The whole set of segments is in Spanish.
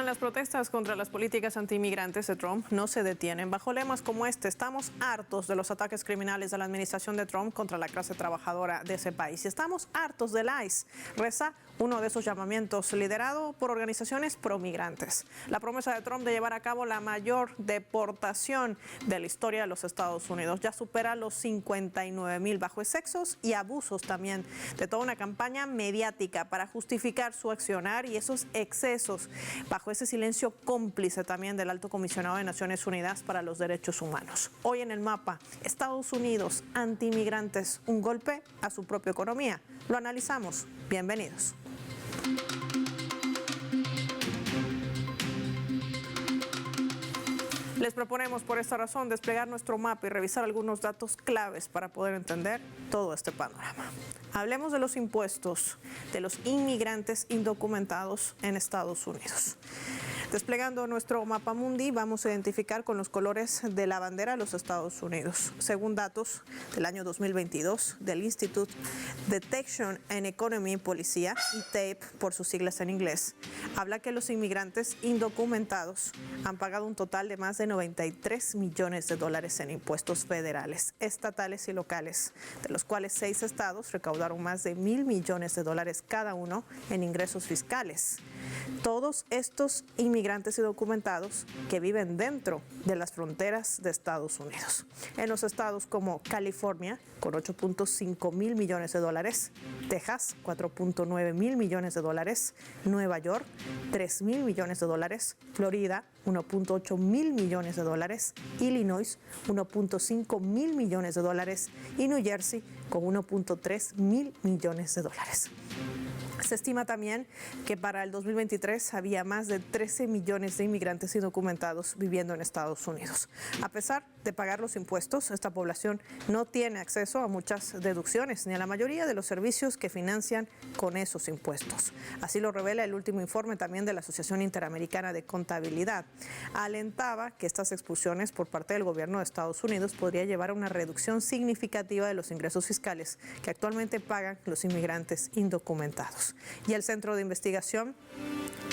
avanzan las protestas contra las políticas antiinmigrantes de Trump no se detienen. Bajo lemas como este, estamos hartos de los ataques criminales de la administración de Trump contra la clase trabajadora de ese país. Y estamos hartos del ICE, reza uno de esos llamamientos liderado por organizaciones promigrantes. La promesa de Trump de llevar a cabo la mayor deportación de la historia de los Estados Unidos ya supera los 59,000 bajo excesos y abusos también de toda una campaña mediática para justificar su accionar y esos excesos bajo ese silencio cómplice también del Alto Comisionado de Naciones Unidas para los Derechos Humanos. Hoy en el mapa, Estados Unidos, antiinmigrantes, un golpe a su propia economía. Lo analizamos. Bienvenidos. Les proponemos por esta razón desplegar nuestro mapa y revisar algunos datos claves para poder entender todo este panorama. Hablemos de los impuestos de los inmigrantes indocumentados en Estados Unidos. Desplegando nuestro mapa mundi, vamos a identificar con los colores de la bandera de los Estados Unidos. Según datos del año 2022 del Institute Detection and Economy Policía, ITAPE por sus siglas en inglés, habla que los inmigrantes indocumentados han pagado un total de más de 93 millones de dólares en impuestos federales, estatales y locales, de los cuales 6 estados recaudaron más de 1,000 millones de dólares cada uno en ingresos fiscales. Todos estos inmigrantes indocumentados que viven dentro de las fronteras de Estados Unidos. En los estados como California, con 8.5 mil millones de dólares, Texas, 4.9 mil millones de dólares, Nueva York, 3 mil millones de dólares, Florida, 1.8 mil millones de dólares, Illinois, 1.5 mil millones de dólares y New Jersey con 1.3 mil millones de dólares. Se estima también que para el 2023 había más de 13 millones de inmigrantes indocumentados viviendo en Estados Unidos. A pesar de pagar los impuestos, esta población no tiene acceso a muchas deducciones ni a la mayoría de los servicios que financian con esos impuestos. Así lo revela el último informe también de la Asociación Interamericana de Contabilidad. Alentaba que estas expulsiones por parte del gobierno de Estados Unidos podría llevar a una reducción significativa de los ingresos fiscales que actualmente pagan los inmigrantes indocumentados. Y el Centro de Investigación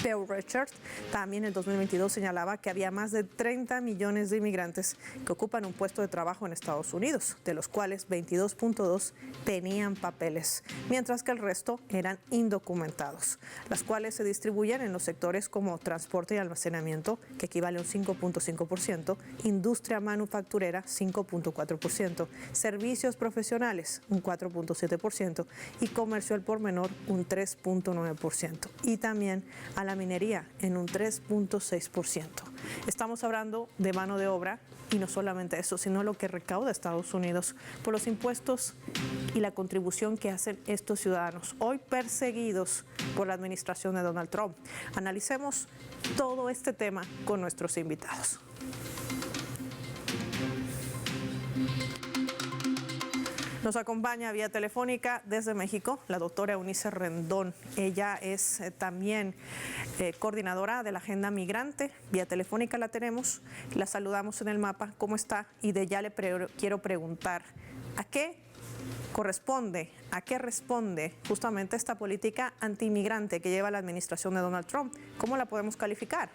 Pew Research también en 2022 señalaba que había más de 30 millones de inmigrantes que ocupan un puesto de trabajo en Estados Unidos, de los cuales 22.2 tenían papeles, mientras que el resto eran indocumentados, las cuales se distribuyen en los sectores como transporte y almacenamiento, que equivale a un 5.5%, industria manufacturera, 5.4%, servicios profesionales, un 4.7%, y comercio al por menor, un 3.9%, y también a la minería en un 3.6%. Estamos hablando de mano de obra y no solamente eso, sino lo que recauda Estados Unidos por los impuestos y la contribución que hacen estos ciudadanos, hoy perseguidos por la administración de Donald Trump. Analicemos todo este tema con nuestros invitados. Nos acompaña vía telefónica desde México la doctora Eunice Rendón. Ella es también coordinadora de la Agenda Migrante. Vía telefónica la tenemos, la saludamos en el mapa. ¿Cómo está? Y de ya le quiero preguntar, ¿a qué responde justamente esta política antiinmigrante que lleva la administración de Donald Trump? ¿Cómo la podemos calificar?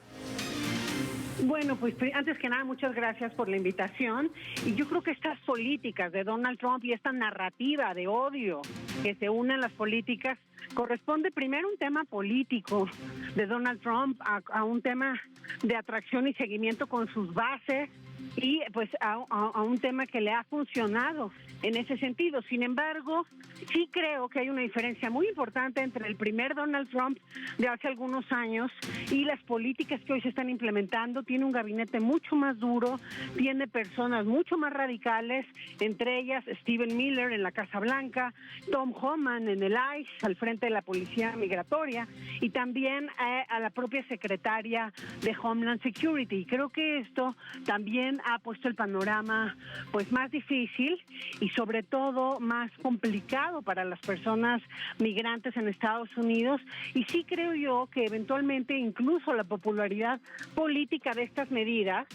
Bueno, pues antes que nada, muchas gracias por la invitación. Y yo creo que estas políticas de Donald Trump y esta narrativa de odio que se unen las políticas, corresponde primero un tema político de Donald Trump a un tema de atracción y seguimiento con sus bases y pues a un tema que le ha funcionado en ese sentido. Sin embargo, sí creo que hay una diferencia muy importante entre el primer Donald Trump de hace algunos años y las políticas que hoy se están implementando. Tiene un gabinete mucho más duro, tiene personas mucho más radicales, entre ellas Stephen Miller en la Casa Blanca, Tom Homan en el ICE, al frente de la Policía Migratoria, y también a la propia secretaria de Homeland Security. Y creo que esto también ha puesto el panorama pues más difícil y sobre todo más complicado para las personas migrantes en Estados Unidos. Y sí creo yo que eventualmente incluso la popularidad política de estas medidas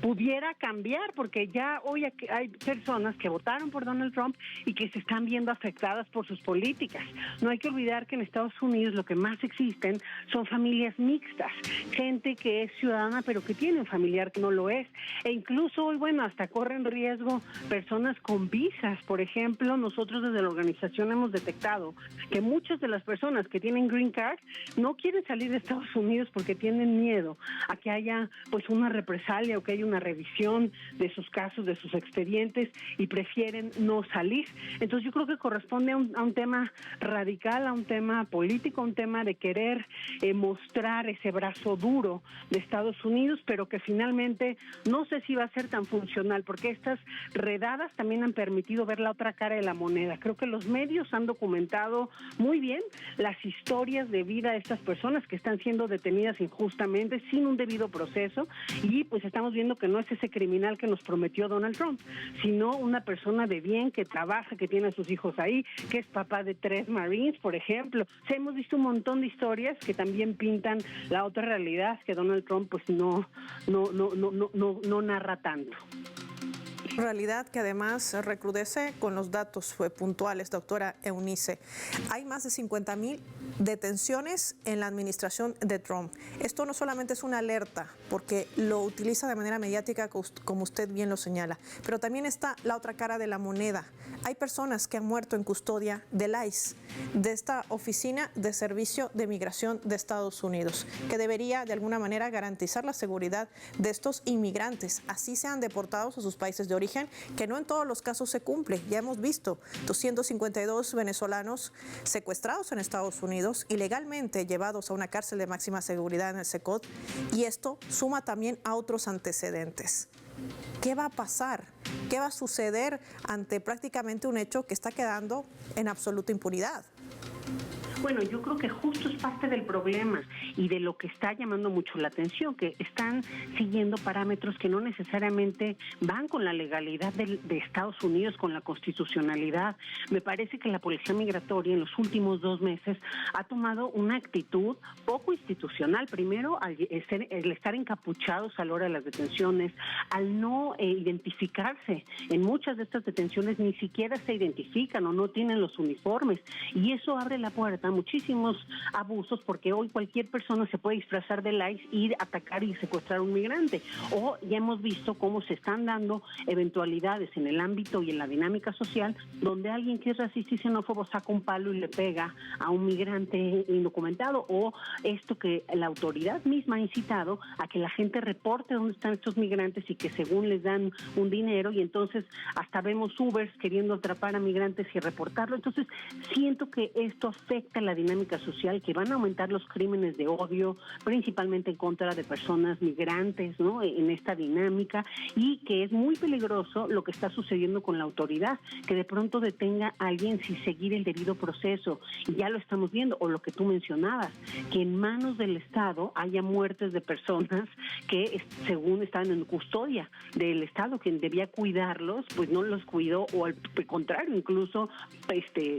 pudiera cambiar, porque ya hoy hay personas que votaron por Donald Trump y que se están viendo afectadas por sus políticas. No hay que olvidar que en Estados Unidos lo que más existen son familias mixtas, gente que es ciudadana pero que tiene un familiar que no lo es, e incluso hoy, bueno, hasta corren riesgo personas con visas. Por ejemplo, nosotros desde la organización hemos detectado que muchas de las personas que tienen green card no quieren salir de Estados Unidos porque tienen miedo a que haya pues una represalia o que haya una revisión de sus casos, de sus expedientes, y prefieren no salir. Entonces yo creo que corresponde a un tema radical, a un tema político, a un tema de querer mostrar ese brazo duro de Estados Unidos, pero que finalmente no sé si va a ser tan funcional, porque estas redadas también han permitido ver la otra cara de la moneda. Creo que los medios han documentado muy bien las historias de vida de estas personas que están siendo detenidas injustamente, sin un debido proceso, y pues estamos viendo que no es ese criminal que nos prometió Donald Trump, sino una persona de bien que trabaja, que tiene a sus hijos ahí, que es papá de 3 Marines, por ejemplo. O sea, hemos visto un montón de historias que también pintan la otra realidad que Donald Trump pues no narra tanto. Realidad que además recrudece con los datos puntuales, doctora Eunice. Hay más de 50,000 detenciones en la administración de Trump. Esto no solamente es una alerta, porque lo utiliza de manera mediática, como usted bien lo señala, pero también está la otra cara de la moneda. Hay personas que han muerto en custodia del ICE, de esta Oficina de Servicio de Migración de Estados Unidos, que debería de alguna manera garantizar la seguridad de estos inmigrantes, así sean deportados a sus países de origen, que no en todos los casos se cumple. Ya hemos visto 252 venezolanos secuestrados en Estados Unidos, ilegalmente llevados a una cárcel de máxima seguridad en el SECOT, y esto suma también a otros antecedentes. ¿Qué va a pasar? ¿Qué va a suceder ante prácticamente un hecho que está quedando en absoluta impunidad? Bueno, yo creo que justo es parte del problema y de lo que está llamando mucho la atención, que están siguiendo parámetros que no necesariamente van con la legalidad de Estados Unidos, con la constitucionalidad. Me parece que la Policía Migratoria en los últimos 2 meses ha tomado una actitud poco institucional. Primero, al estar encapuchados a la hora de las detenciones, al no identificarse. En muchas de estas detenciones ni siquiera se identifican o no tienen los uniformes, y eso abre la puerta a muchísimos abusos, porque hoy cualquier persona se puede disfrazar del ICE, ir a atacar y secuestrar a un migrante. O ya hemos visto cómo se están dando eventualidades en el ámbito y en la dinámica social, donde alguien que es racista y xenófobo saca un palo y le pega a un migrante indocumentado, o esto que la autoridad misma ha incitado a que la gente reporte dónde están estos migrantes y que según les dan un dinero, y entonces hasta vemos Ubers queriendo atrapar a migrantes y reportarlo. Entonces siento que esto afecta la dinámica social, que van a aumentar los crímenes de odio, principalmente en contra de personas migrantes, ¿no?, en esta dinámica, y que es muy peligroso lo que está sucediendo con la autoridad, que de pronto detenga a alguien sin seguir el debido proceso, y ya lo estamos viendo, o lo que tú mencionabas, que en manos del Estado haya muertes de personas que según estaban en custodia del Estado, quien debía cuidarlos, pues no los cuidó, o al contrario, incluso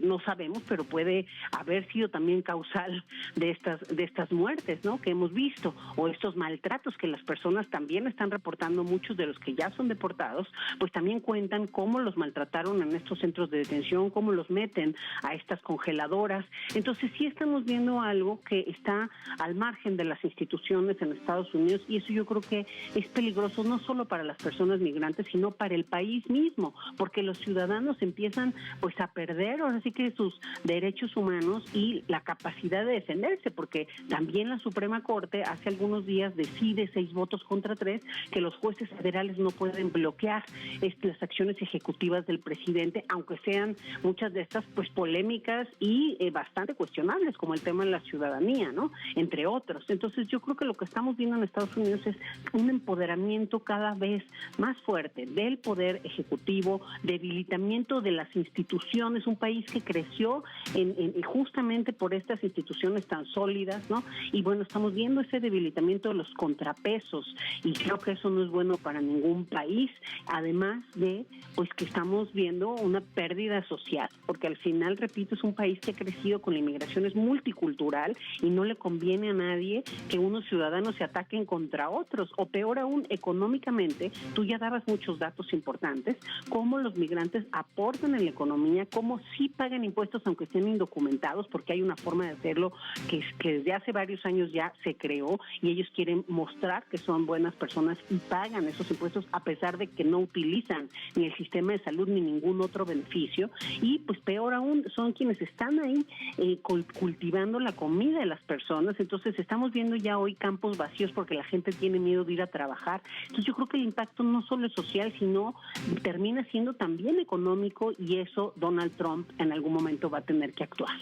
no sabemos, pero puede haber sido también causal de estas muertes, ¿no?, que hemos visto, o estos maltratos que las personas también están reportando. Muchos de los que ya son deportados, pues también cuentan cómo los maltrataron en estos centros de detención, cómo los meten a estas congeladoras. Entonces sí estamos viendo algo que está al margen de las instituciones en Estados Unidos, y eso yo creo que es peligroso no solo para las personas migrantes, sino para el país mismo, porque los ciudadanos empiezan pues a perder ahora sí que sus derechos humanos y la capacidad de defenderse, porque también la Suprema Corte hace algunos días decide 6 votos contra 3 que los jueces federales no pueden bloquear las acciones ejecutivas del presidente, aunque sean muchas de estas pues polémicas y bastante cuestionables, como el tema de la ciudadanía, ¿no?, entre otros. Entonces yo creo que lo que estamos viendo en Estados Unidos es un empoderamiento cada vez más fuerte del poder ejecutivo, debilitamiento de las instituciones, un país que creció justamente precisamente por estas instituciones tan sólidas, ¿no? Y bueno, estamos viendo ese debilitamiento de los contrapesos y creo que eso no es bueno para ningún país, además de pues que estamos viendo una pérdida social, porque al final, repito, es un país que ha crecido con la inmigración, es multicultural y no le conviene a nadie que unos ciudadanos se ataquen contra otros, o peor aún, económicamente. Tú ya dabas muchos datos importantes, cómo los migrantes aportan en la economía, cómo sí pagan impuestos aunque estén indocumentados, porque hay una forma de hacerlo que desde hace varios años ya se creó y ellos quieren mostrar que son buenas personas y pagan esos impuestos a pesar de que no utilizan ni el sistema de salud ni ningún otro beneficio. Y pues peor aún, son quienes están ahí cultivando la comida de las personas. Entonces estamos viendo ya hoy campos vacíos porque la gente tiene miedo de ir a trabajar. Entonces yo creo que el impacto no solo es social, sino termina siendo también económico, y eso Donald Trump en algún momento va a tener que actuar.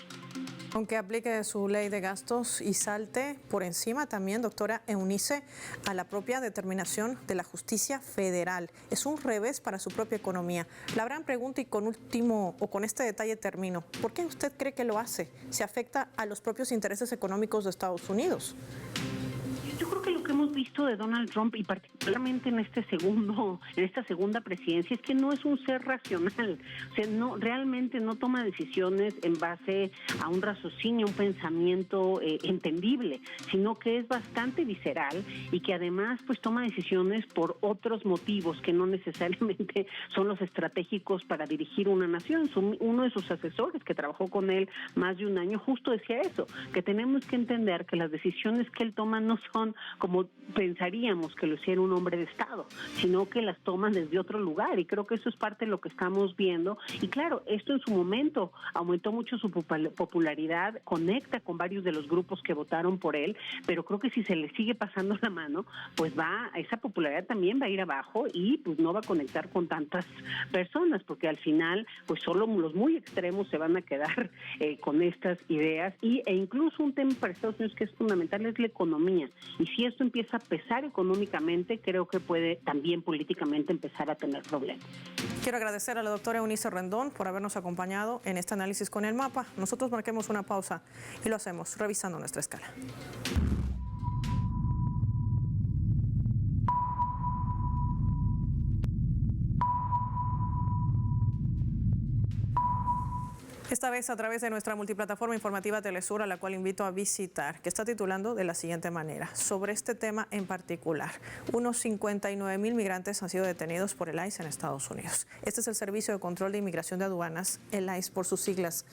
Aunque aplique su ley de gastos y salte por encima también, doctora Eunice, a la propia determinación de la justicia federal. Es un revés para su propia economía. La gran pregunta, y con este detalle termino, ¿por qué usted cree que lo hace? ¿Se afecta a los propios intereses económicos de Estados Unidos? Yo creo que lo que hemos visto de Donald Trump, y particularmente en esta segunda presidencia, es que no es un ser racional. O sea, realmente no toma decisiones en base a un raciocinio, un pensamiento entendible, sino que es bastante visceral y que además pues toma decisiones por otros motivos que no necesariamente son los estratégicos para dirigir una nación. Uno de sus asesores, que trabajó con él más de un año, justo decía eso, que tenemos que entender que las decisiones que él toma no son como pensaríamos que lo hiciera un hombre de Estado, sino que las toman desde otro lugar, y creo que eso es parte de lo que estamos viendo. Y claro, esto en su momento aumentó mucho su popularidad, conecta con varios de los grupos que votaron por él, pero creo que si se le sigue pasando la mano, pues esa popularidad también va a ir abajo y pues no va a conectar con tantas personas, porque al final pues solo los muy extremos se van a quedar con estas ideas. E incluso un tema para Estados Unidos que es fundamental es la economía. Y si esto empieza a pesar económicamente, creo que puede también políticamente empezar a tener problemas. Quiero agradecer a la doctora Eunice Rendón por habernos acompañado en este análisis con el mapa. Nosotros marquemos una pausa y lo hacemos revisando nuestra escala. Esta vez a través de nuestra multiplataforma informativa Telesur, a la cual invito a visitar, que está titulando de la siguiente manera, sobre este tema en particular. Unos 59,000 migrantes han sido detenidos por el ICE en Estados Unidos. Este es el Servicio de Control de Inmigración de Aduanas, el ICE por sus siglas,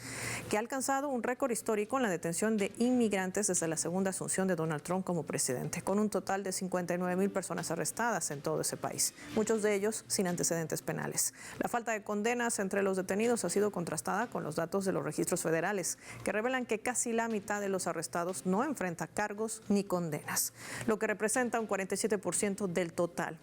que ha alcanzado un récord histórico en la detención de inmigrantes desde la segunda asunción de Donald Trump como presidente, con un total de 59,000 personas arrestadas en todo ese país, muchos de ellos sin antecedentes penales. La falta de condenas entre los detenidos ha sido contrastada con los datos de los registros federales, que revelan que casi la mitad de los arrestados no enfrenta cargos ni condenas, lo que representa un 47% del total,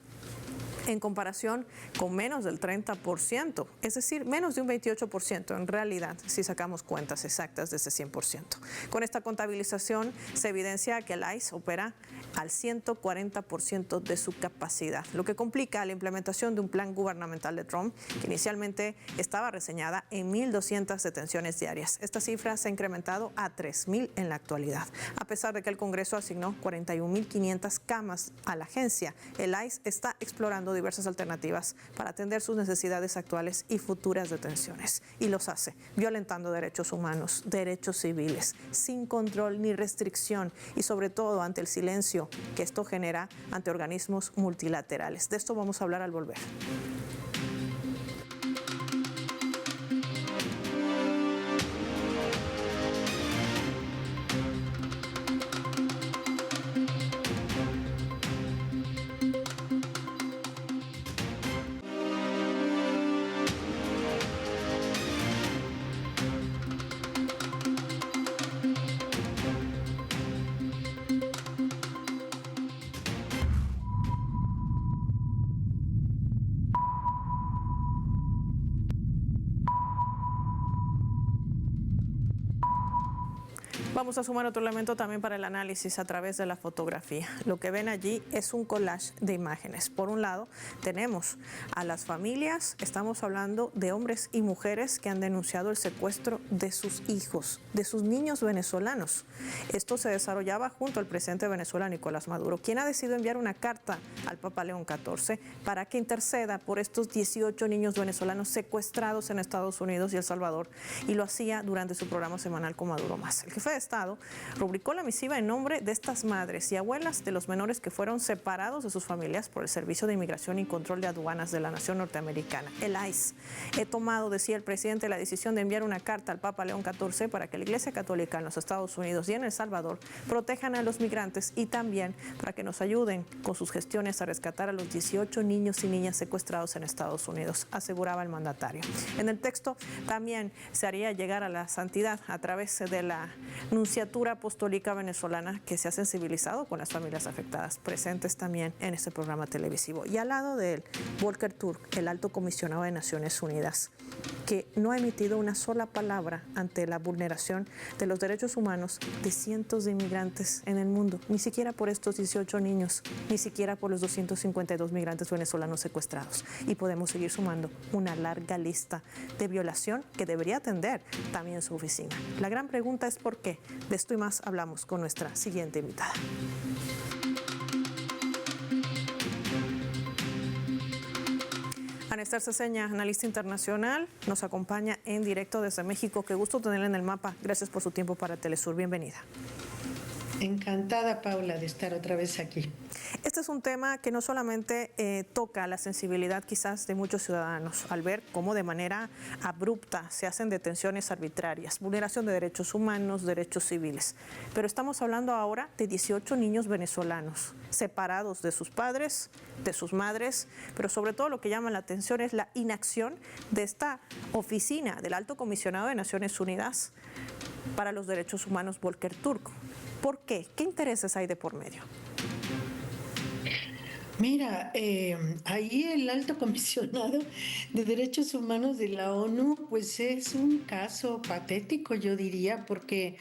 en comparación con menos del 30%, es decir, menos de un 28% en realidad, si sacamos cuentas exactas de ese 100%. Con esta contabilización se evidencia que el ICE opera al 140% de su capacidad, lo que complica la implementación de un plan gubernamental de Trump, que inicialmente estaba reseñada en 1,200 detenciones diarias. Esta cifra se ha incrementado a 3,000 en la actualidad. A pesar de que el Congreso asignó 41,500 camas a la agencia, el ICE está explorando diversas alternativas para atender sus necesidades actuales y futuras detenciones, y los hace violentando derechos humanos, derechos civiles, sin control ni restricción, y sobre todo ante el silencio que esto genera ante organismos multilaterales. De esto vamos a hablar al volver. Vamos a sumar otro elemento también para el análisis a través de la fotografía. Lo que ven allí es un collage de imágenes. Por un lado, tenemos a las familias, estamos hablando de hombres y mujeres que han denunciado el secuestro de sus hijos, de sus niños venezolanos. Esto se desarrollaba junto al presidente de Venezuela, Nicolás Maduro, quien ha decidido enviar una carta al Papa León XIV para que interceda por estos 18 niños venezolanos secuestrados en Estados Unidos y El Salvador, y lo hacía durante su programa semanal con Maduro Más. El jefe de Estado rubricó la misiva en nombre de estas madres y abuelas de los menores que fueron separados de sus familias por el Servicio de Inmigración y Control de Aduanas de la nación norteamericana, el ICE. He tomado, decía el presidente, la decisión de enviar una carta al Papa León XIV para que la Iglesia Católica en los Estados Unidos y en El Salvador protejan a los migrantes y también para que nos ayuden con sus gestiones a rescatar a los 18 niños y niñas secuestrados en Estados Unidos, aseguraba el mandatario. En el texto también se haría llegar a la santidad a través de la Nunciatura Apostólica Venezolana, que se ha sensibilizado con las familias afectadas, presentes también en este programa televisivo. Y al lado de él, Volker Turk, el alto comisionado de Naciones Unidas, que no ha emitido una sola palabra ante la vulneración de los derechos humanos de cientos de inmigrantes en el mundo, ni siquiera por estos 18 niños, ni siquiera por los 252 migrantes venezolanos secuestrados. Y podemos seguir sumando una larga lista de violación que debería atender también su oficina. La gran pregunta es ¿por qué? De esto y más hablamos con nuestra siguiente invitada. Anester Ceseña, analista internacional, nos acompaña en directo desde México. Qué gusto tenerla en el mapa. Gracias por su tiempo para Telesur. Bienvenida. Encantada, Paula, de estar otra vez aquí. Este es un tema que no solamente toca la sensibilidad quizás de muchos ciudadanos al ver cómo de manera abrupta se hacen detenciones arbitrarias, vulneración de derechos humanos, derechos civiles, pero estamos hablando ahora de 18 niños venezolanos separados de sus padres, de sus madres, pero sobre todo lo que llama la atención es la inacción de esta oficina del Alto Comisionado de Naciones Unidas para los Derechos Humanos, Volker Turk. ¿Por qué? ¿Qué intereses hay de por medio? Mira, ahí el Alto Comisionado de Derechos Humanos de la ONU, pues es un caso patético, yo diría, porque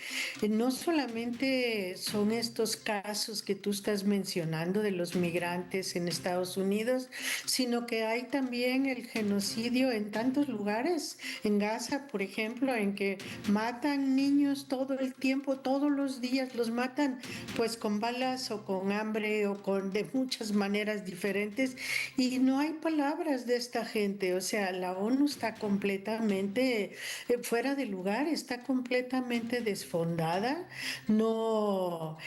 no solamente son estos casos que tú estás mencionando de los migrantes en Estados Unidos, sino que hay también el genocidio en tantos lugares, en Gaza, por ejemplo, en que matan niños todo el tiempo, todos los días, los matan pues con balas o con hambre o con de muchas maneras diferentes, y no hay palabras de esta gente. O sea, la ONU está completamente fuera de lugar, está completamente desfondada, no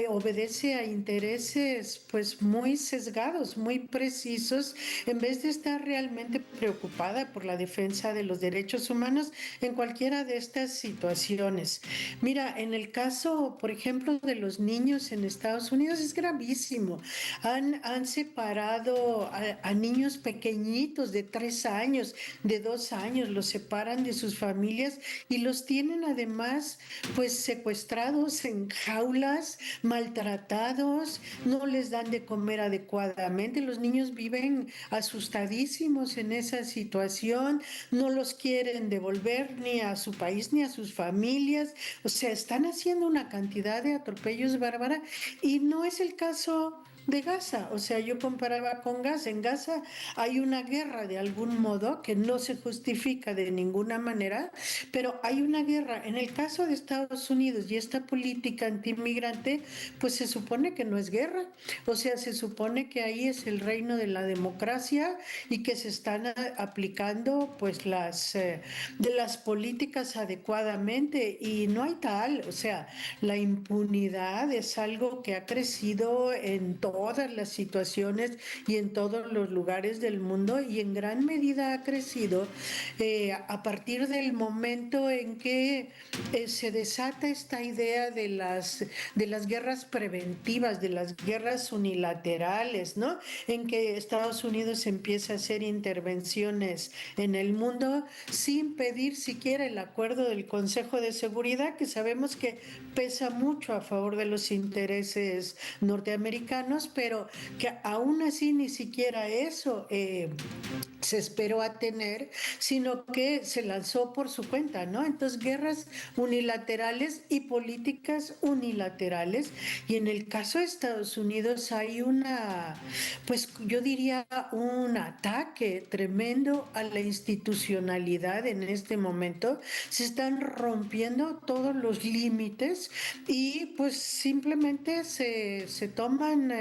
obedece a intereses pues muy sesgados, muy precisos, en vez de estar realmente preocupada por la defensa de los derechos humanos en cualquiera de estas situaciones. Mira, en el caso, por ejemplo, de los niños en Estados Unidos es gravísimo. Han separado a niños pequeñitos de 3 años, de 2 años, los separan de sus familias y los tienen además pues secuestrados en jaulas, maltratados, no les dan de comer adecuadamente, los niños viven asustadísimos en esa situación, no los quieren devolver ni a su país ni a sus familias. O sea, están haciendo una cantidad de atropellos bárbara, y no es el caso de Gaza. O sea, yo comparaba con Gaza. En Gaza hay una guerra de algún modo que no se justifica de ninguna manera, pero hay una guerra. En el caso de Estados Unidos y esta política antiinmigrante, pues se supone que no es guerra. O sea, se supone que ahí es el reino de la democracia y que se están aplicando pues de las políticas adecuadamente, y no hay tal. O sea, la impunidad es algo que ha crecido en todas las situaciones y en todos los lugares del mundo, y en gran medida ha crecido a partir del momento en que se desata esta idea de las guerras preventivas, de las guerras unilaterales, ¿no? En que Estados Unidos empieza a hacer intervenciones en el mundo sin pedir siquiera el acuerdo del Consejo de Seguridad, que sabemos que pesa mucho a favor de los intereses norteamericanos, pero que aún así ni siquiera eso se esperó a tener, sino que se lanzó por su cuenta, ¿no? Entonces, guerras unilaterales y políticas unilaterales. Y en el caso de Estados Unidos hay pues yo diría, un ataque tremendo a la institucionalidad en este momento. Se están rompiendo todos los límites y pues simplemente se toman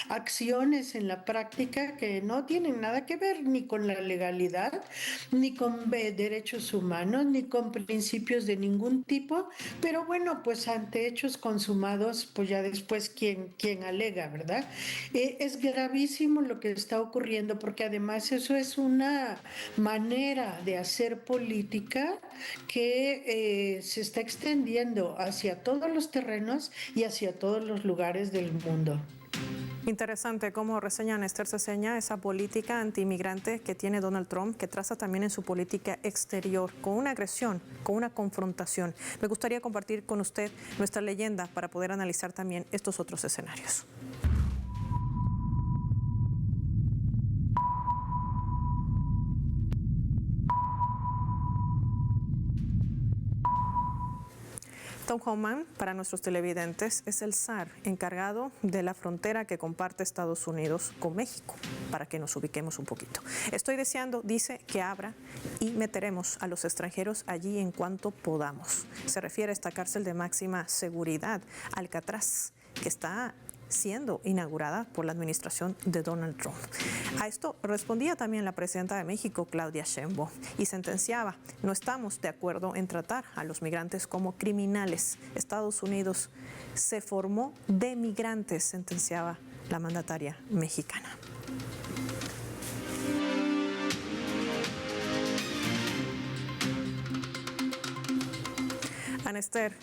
acciones en la práctica que no tienen nada que ver ni con la legalidad, ni con derechos humanos, ni con principios de ningún tipo, pero bueno, pues ante hechos consumados, pues ya después quién alega, ¿verdad? Es gravísimo lo que está ocurriendo porque además eso es una manera de hacer política que se está extendiendo hacia todos los terrenos y hacia todos los lugares del mundo. Interesante cómo reseña Esther Ceseña esa política antiinmigrante que tiene Donald Trump, que traza también en su política exterior, con una agresión, con una confrontación. Me gustaría compartir con usted nuestra leyenda para poder analizar también estos otros escenarios. Tom Homan, para nuestros televidentes, es el zar encargado de la frontera que comparte Estados Unidos con México, para que nos ubiquemos un poquito. Estoy deseando, dice, que abra y meteremos a los extranjeros allí en cuanto podamos. Se refiere a esta cárcel de máxima seguridad, Alcatraz, que está siendo inaugurada por la administración de Donald Trump. A esto respondía también la presidenta de México, Claudia Sheinbaum, y sentenciaba: no estamos de acuerdo en tratar a los migrantes como criminales. Estados Unidos se formó de migrantes, sentenciaba la mandataria mexicana. Ana Esther,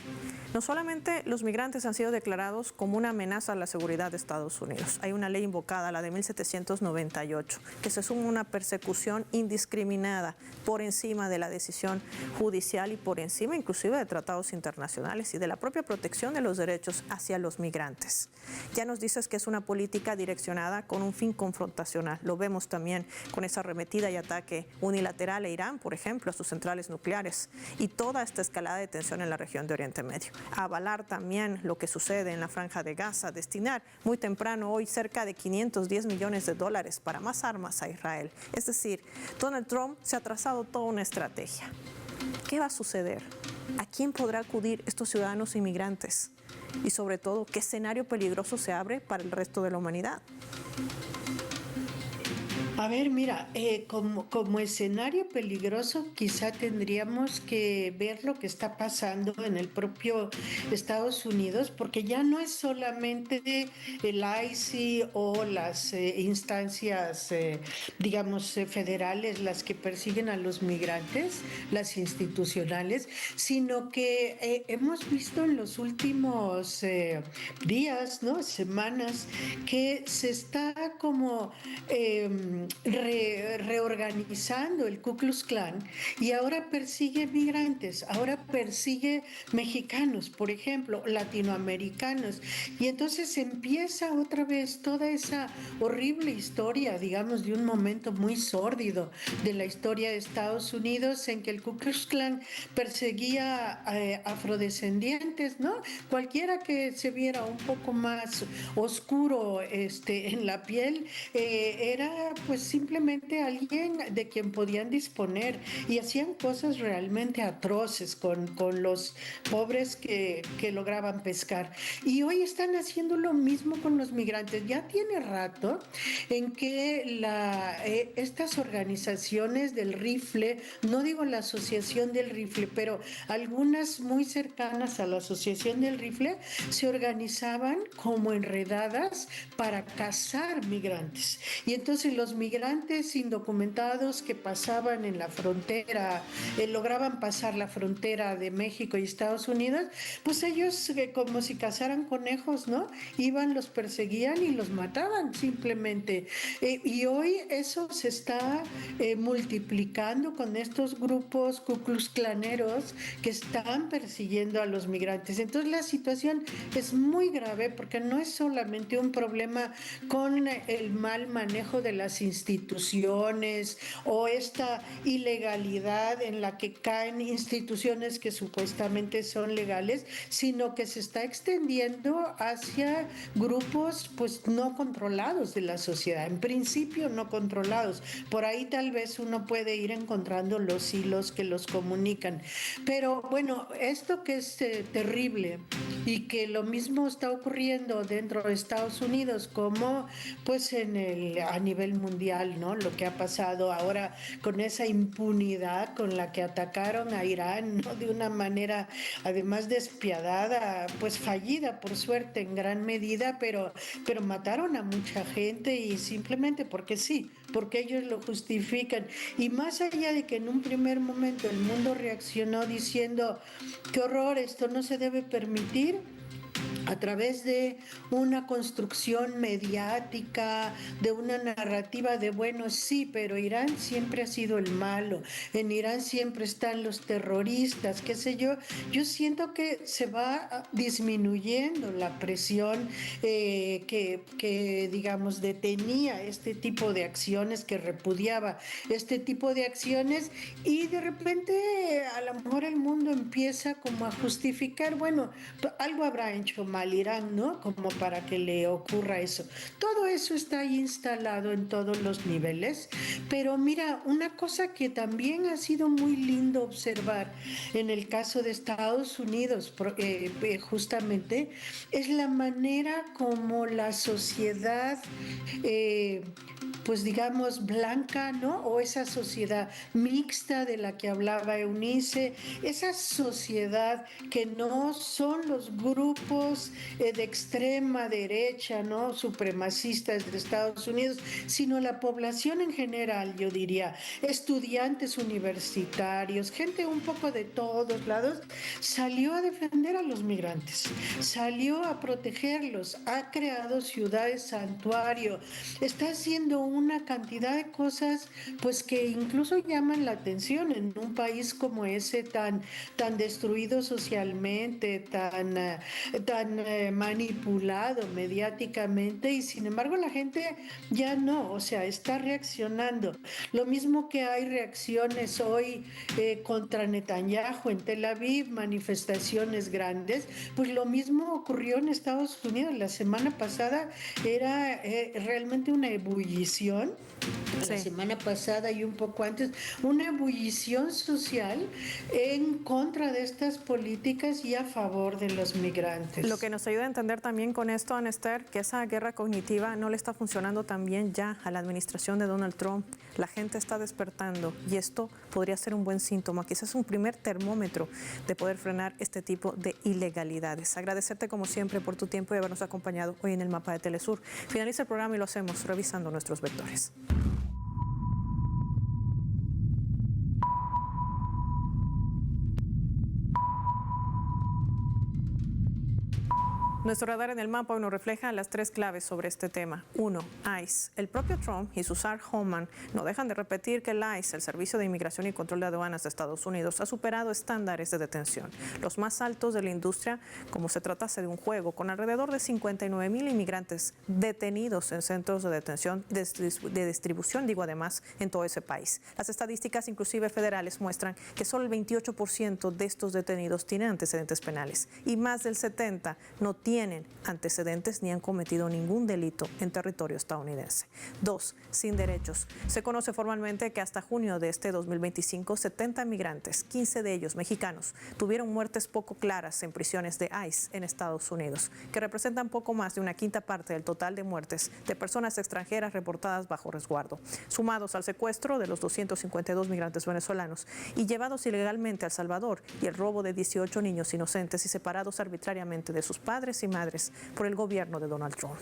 no solamente los migrantes han sido declarados como una amenaza a la seguridad de Estados Unidos. Hay una ley invocada, la de 1798, que se suma una persecución indiscriminada por encima de la decisión judicial y por encima inclusive de tratados internacionales y de la propia protección de los derechos hacia los migrantes. Ya nos dices que es una política direccionada con un fin confrontacional. Lo vemos también con esa arremetida y ataque unilateral a Irán, por ejemplo, a sus centrales nucleares, y toda esta escalada de tensión en la región de Oriente Medio. Avalar también lo que sucede en la Franja de Gaza, destinar muy temprano hoy cerca de $510 millones para más armas a Israel. Es decir, Donald Trump se ha trazado toda una estrategia. ¿Qué va a suceder? ¿A quién podrá acudir estos ciudadanos inmigrantes? Y sobre todo, ¿qué escenario peligroso se abre para el resto de la humanidad? A ver, mira, como escenario peligroso quizá tendríamos que ver lo que está pasando en el propio Estados Unidos, porque ya no es solamente el ICE o las instancias, digamos, federales las que persiguen a los migrantes, las institucionales, sino que hemos visto en los últimos días, ¿no?, semanas, que se está como reorganizando el Ku Klux Klan y ahora persigue migrantes, ahora persigue mexicanos, por ejemplo, latinoamericanos, y entonces empieza otra vez toda esa horrible historia, digamos, de un momento muy sórdido de la historia de Estados Unidos en que el Ku Klux Klan perseguía afrodescendientes, ¿no? Cualquiera que se viera un poco más oscuro en la piel era pues simplemente alguien de quien podían disponer, y hacían cosas realmente atroces con los pobres que lograban pescar. Y hoy están haciendo lo mismo con los migrantes. Ya tiene rato en que estas organizaciones del rifle, no digo la asociación del rifle, pero algunas muy cercanas a la asociación del rifle, se organizaban como enredadas para cazar migrantes. Y entonces los migrantes indocumentados que pasaban en la frontera, lograban pasar la frontera de México y Estados Unidos, pues ellos como si cazaran conejos, ¿no? Iban, los perseguían y los mataban simplemente. Y hoy eso se está multiplicando con estos grupos Ku Klux Klaneros que están persiguiendo a los migrantes. Entonces la situación es muy grave porque no es solamente un problema con el mal manejo de las instituciones instituciones o esta ilegalidad en la que caen instituciones que supuestamente son legales, sino que se está extendiendo hacia grupos pues no controlados de la sociedad, en principio no controlados. Por ahí tal vez uno puede ir encontrando los hilos que los comunican. Pero bueno, esto que es terrible y que lo mismo está ocurriendo dentro de Estados Unidos como pues a nivel mundial, ¿no? Lo que ha pasado ahora con esa impunidad con la que atacaron a Irán, ¿no? De una manera además despiadada, pues fallida por suerte en gran medida, pero mataron a mucha gente y simplemente porque sí, porque ellos lo justifican. Y más allá de que en un primer momento el mundo reaccionó diciendo, qué horror, esto no se debe permitir, a través de una construcción mediática, de una narrativa de, bueno, sí, pero Irán siempre ha sido el malo, en Irán siempre están los terroristas, qué sé yo. Yo siento que se va disminuyendo la presión que, digamos, detenía este tipo de acciones, que repudiaba este tipo de acciones, y de repente a lo mejor el mundo empieza como a justificar, bueno, algo habrá hecho mal Irán, ¿no? Como para que le ocurra eso. Todo eso está ahí instalado en todos los niveles, pero mira, una cosa que también ha sido muy lindo observar en el caso de Estados Unidos, justamente, es la manera como la sociedad pues digamos blanca, ¿no? O esa sociedad mixta de la que hablaba Eunice, esa sociedad que no son los grupos de extrema derecha, ¿no? Supremacistas de Estados Unidos, sino la población en general, yo diría, estudiantes universitarios, gente un poco de todos lados, salió a defender a los migrantes, salió a protegerlos, ha creado ciudades santuario, está haciendo una cantidad de cosas pues que incluso llaman la atención en un país como ese tan destruido socialmente, tan manipulado mediáticamente, y sin embargo la gente ya no, o sea, está reaccionando. Lo mismo que hay reacciones hoy contra Netanyahu en Tel Aviv, manifestaciones grandes, pues lo mismo ocurrió en Estados Unidos. La semana pasada era realmente una ebullición, sí. La semana pasada y un poco antes, una ebullición social en contra de estas políticas y a favor de los migrantes. Lo que nos ayuda a entender también con esto, Ana Esther, que esa guerra cognitiva no le está funcionando tan bien ya a la administración de Donald Trump. La gente está despertando y esto podría ser un buen síntoma, quizás un primer termómetro de poder frenar este tipo de ilegalidades. Agradecerte como siempre por tu tiempo y habernos acompañado hoy en el Mapa de Telesur. Finaliza el programa y lo hacemos revisando nuestros vectores. Nuestro radar en el mapa hoy nos refleja las tres claves sobre este tema. 1. ICE. El propio Trump y Susan Homan no dejan de repetir que el ICE, el Servicio de Inmigración y Control de Aduanas de Estados Unidos, ha superado estándares de detención, los más altos de la industria, como se tratase de un juego, con alrededor de 59,000 inmigrantes detenidos en centros de detención de distribución, además, en todo ese país. Las estadísticas, inclusive federales, muestran que solo el 28% de estos detenidos tienen antecedentes penales y más del 70% no tienen antecedentes ni han cometido ningún delito en territorio estadounidense. 2. Sin derechos. Se conoce formalmente que hasta junio de este 2025, 70 migrantes, 15 de ellos mexicanos, tuvieron muertes poco claras en prisiones de ICE en Estados Unidos, que representan poco más de una quinta parte del total de muertes de personas extranjeras reportadas bajo resguardo, sumados al secuestro de los 252 migrantes venezolanos y llevados ilegalmente a El Salvador, y el robo de 18 niños inocentes y separados arbitrariamente de sus padres y madres por el gobierno de Donald Trump.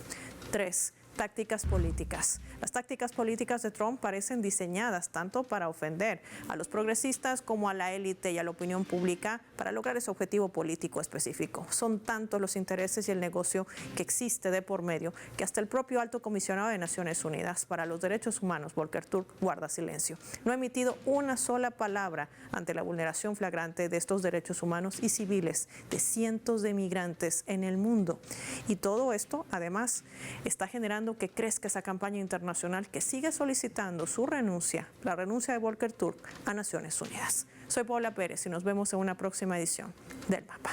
3. Tácticas políticas. Las tácticas políticas de Trump parecen diseñadas tanto para ofender a los progresistas como a la élite y a la opinión pública para lograr ese objetivo político específico. Son tantos los intereses y el negocio que existe de por medio que hasta el propio Alto Comisionado de Naciones Unidas para los Derechos Humanos, Volker Turk, guarda silencio. No ha emitido una sola palabra ante la vulneración flagrante de estos derechos humanos y civiles de cientos de migrantes en el mundo. Y todo esto, además, está generando esperando que crezca esa campaña internacional que sigue solicitando su renuncia, la renuncia de Volker Turk, a Naciones Unidas. Soy Paula Pérez y nos vemos en una próxima edición del Mapa.